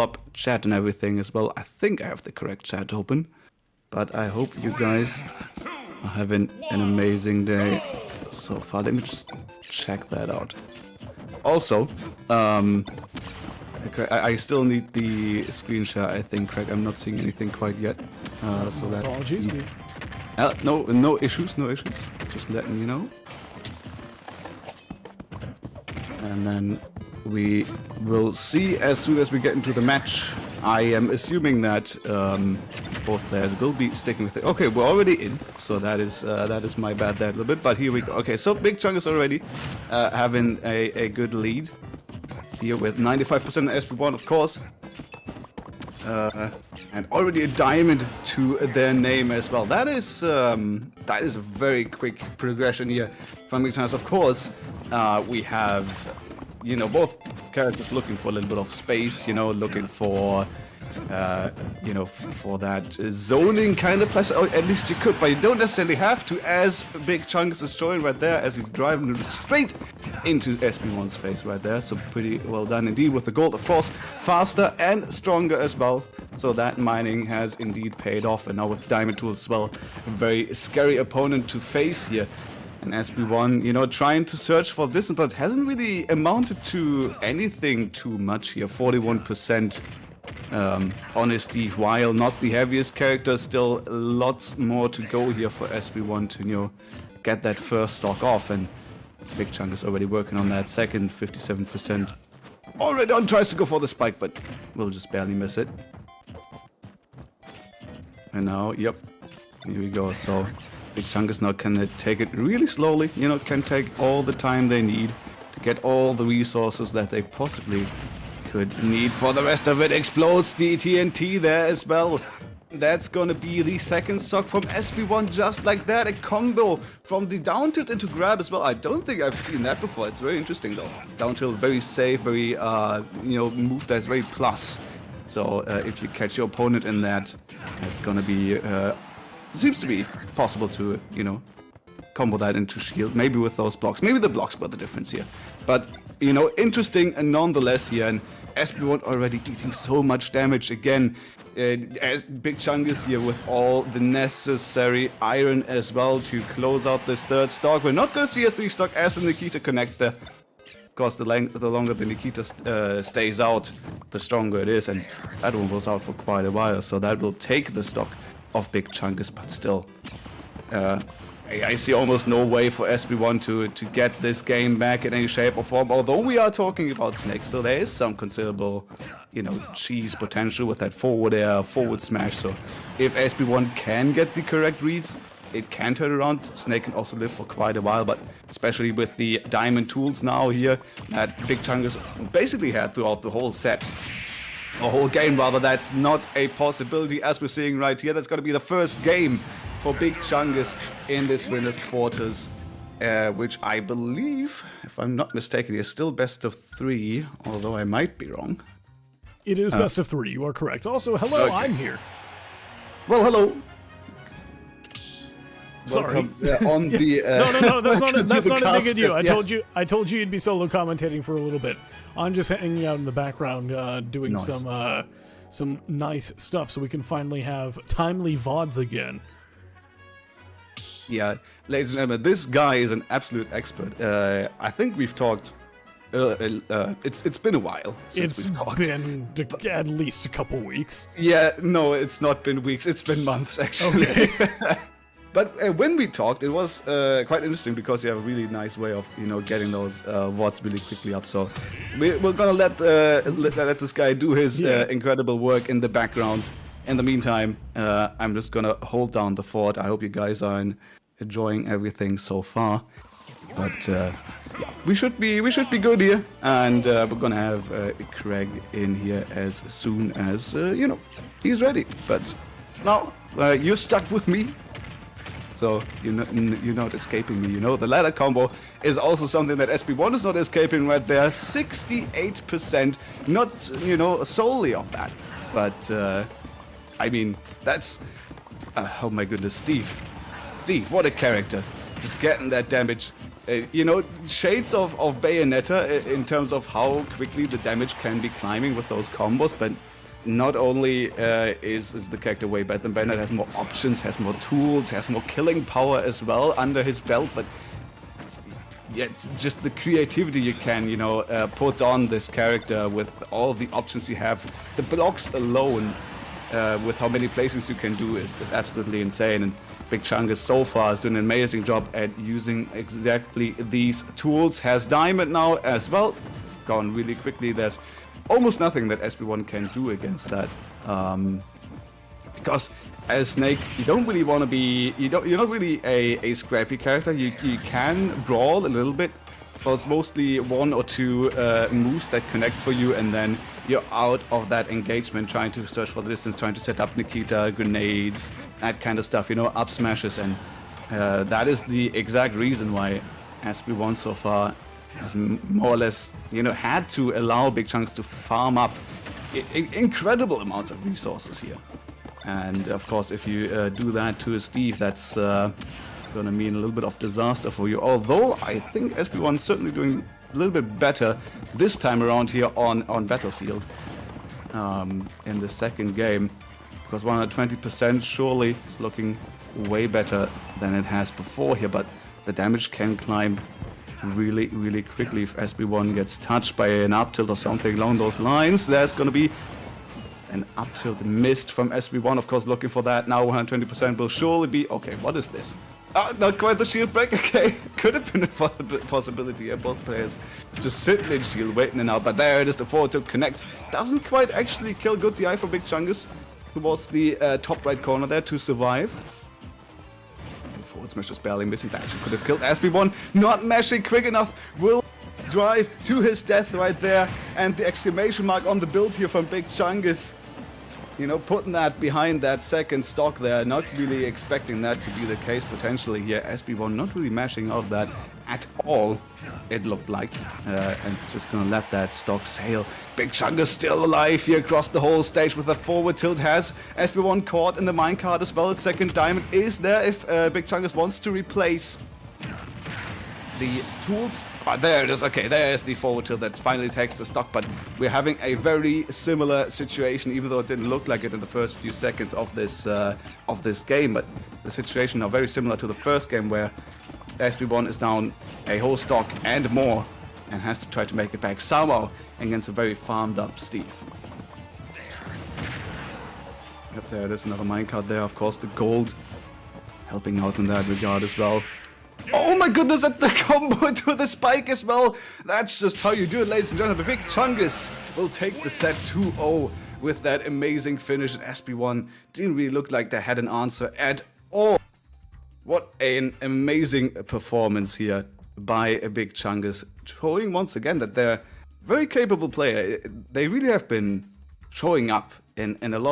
flop chat and everything as well. I think I have the correct chat open. But I hope you guys are having an amazing day so far. Let me just check that out. Also, I still need the screen share, I think, Craig. I'm not seeing anything quite yet. So that... Apologies. no issues, no issues. Just letting you know. And then we will see as soon as we get into the match. I am assuming that both players will be sticking with it. Okay, we're already in, so that is my bad there a little bit. But here we go. Okay, so Big Chungus already having a good lead here with 95% SP1, of course, and already a diamond to their name as well. That is a very quick progression here from Big Chungus. Of course, we have, you know, both characters looking for a little bit of space, you know, looking for, you know, for that zoning kind of place. Or at least you could, but you don't necessarily have to, as Big Chungus is showing right there as he's driving straight into SP1's face right there. So pretty well done indeed with the gold, of course, faster and stronger as well. So that mining has indeed paid off, and now with diamond tools as well, a very scary opponent to face here. And SP1, you know, trying to search for this, but hasn't really amounted to anything too much here. 41% honesty, while not the heaviest character, still lots more to go here for SP1 to, you know, get that first stock off. And Big Chunk is already working on that second, 57%. Already on, tries to go for the spike, but will just barely miss it. And now, yep, here we go. So Big Chungus now can take it really slowly, you know, can take all the time they need to get all the resources that they possibly could need. For the rest of it, explodes the TNT there as well. That's gonna be the second stock from SP1, just like that. A combo from the down tilt into grab as well. I don't think I've seen that before. It's very interesting though. Down tilt, very safe, very, you know, move that's very plus. So if you catch your opponent in that, it's gonna be... seems to be possible to, you know, combo that into shield, maybe with those blocks. Maybe the blocks were the difference here. But, you know, interesting and nonetheless here, and SP1 already eating so much damage again. As Big Chungus here with all the necessary iron as well to close out this third stock. We're not going to see a 3-stock as the Nikita connects there. Of course, the longer the Nikita stays out, the stronger it is, and that one was out for quite a while, so that will take the stock of Big Chungus, but still, I see almost no way for SP1 to get this game back in any shape or form, although we are talking about Snake, so there is some considerable, you know, cheese potential with that forward air, forward smash. So if SP1 can get the correct reads, it can turn around. Snake can also live for quite a while, but especially with the diamond tools now here that Big Chungus basically had throughout the whole set. A whole game rather, that's not a possibility as we're seeing right here. That's going to be the first game for Big Chungus in this winners quarters, which I believe, if I'm not mistaken, is still best of 3, although I might be wrong. It is best of 3, you are correct. Also, hello, okay. I'm here. Well, hello. Sorry. On the, no, that's not a dig at you. Yes. I told you you'd be solo commentating for a little bit. I'm just hanging out in the background doing nice. Some nice stuff so we can finally have timely VODs again. Yeah, ladies and gentlemen, this guy is an absolute expert. I think we've talked. It's been a while since we've talked. It's been at least a couple weeks. Yeah, no, it's not been weeks. It's been months actually. Okay. But when we talked, it was quite interesting because you have a really nice way of, you know, getting those VODs really quickly up. So we're gonna let this guy do his incredible work in the background. In the meantime, I'm just gonna hold down the fort. I hope you guys are enjoying everything so far. But yeah, we should be good here, and we're gonna have Craig in here as soon as you know, he's ready. But now you're stuck with me. So you're not escaping me, you know. The ladder combo is also something that SP1 is not escaping right there. 68%, not, you know, solely of that. But, I mean, that's... oh my goodness, Steve. Steve, what a character. just getting that damage. You know, shades of Bayonetta in terms of how quickly the damage can be climbing with those combos, but not only is the character way better than Bayonetta, has more options, has more tools, has more killing power as well under his belt, but yeah, just the creativity you can, you know, put on this character with all the options you have. The blocks alone, with how many places you can do is absolutely insane. And Big Chungus so far is doing an amazing job at using exactly these tools. Has Diamond now as well. It's gone really quickly. There's almost nothing that SP1 can do against that. Because as Snake, you don't really want to be, you're not really a scrappy character. You can brawl a little bit, but it's mostly one or two moves that connect for you, and then you're out of that engagement, trying to search for the distance, trying to set up Nikita, grenades, that kind of stuff, you know, up smashes, and that is the exact reason why SP1 so far has more or less, you know, had to allow Big Chungus to farm up incredible amounts of resources here. And of course, if you do that to Steve, that's gonna mean a little bit of disaster for you. Although I think SP1 is certainly doing a little bit better this time around here on Battlefield in the second game, because 120% surely is looking way better than it has before here. But the damage can climb really, really quickly if SP1 gets touched by an up tilt or something along those lines. There's gonna be an up tilt missed from SP1, of course, looking for that. Now 120% will surely be... Okay, what is this? Not quite the shield break, okay. Could have been a possibility here. Both players just sitting in shield, waiting it out. But there it is, the forward tilt connects. Doesn't quite actually kill good DI for Big Chungus towards the top right corner there to survive. And forward smash just barely missing. That actually could have killed SP1. Not mashing quick enough. Will drive to his death right there. And the exclamation mark on the build here from Big Chungus. You know, putting that behind that second stock there, not really expecting that to be the case potentially here. SP1 not really mashing out of that at all, it looked like, and just gonna let that stock sail. Big Chungus still alive here across the whole stage with a forward tilt. Has SP1 caught in the minecart as well. Second diamond is there if Big Chungus wants to replace the tools. There it is. Okay, there's the forward tilt that finally takes the stock, but we're having a very similar situation, even though it didn't look like it in the first few seconds of this game. But the situation now very similar to the first game, where SP1 is down a whole stock and more, and has to try to make it back somehow against a very farmed up Steve. Yep, there it is, another minecart there. Of course, the gold helping out in that regard as well. Oh my goodness, at the combo to the spike as well. That's just how you do it, ladies and gentlemen. Big Chungus will take the set 2-0 with that amazing finish. And SP1 didn't really look like they had an answer at all. What an amazing performance here by a Big Chungus, showing once again that they're a very capable player. They really have been showing up in a lot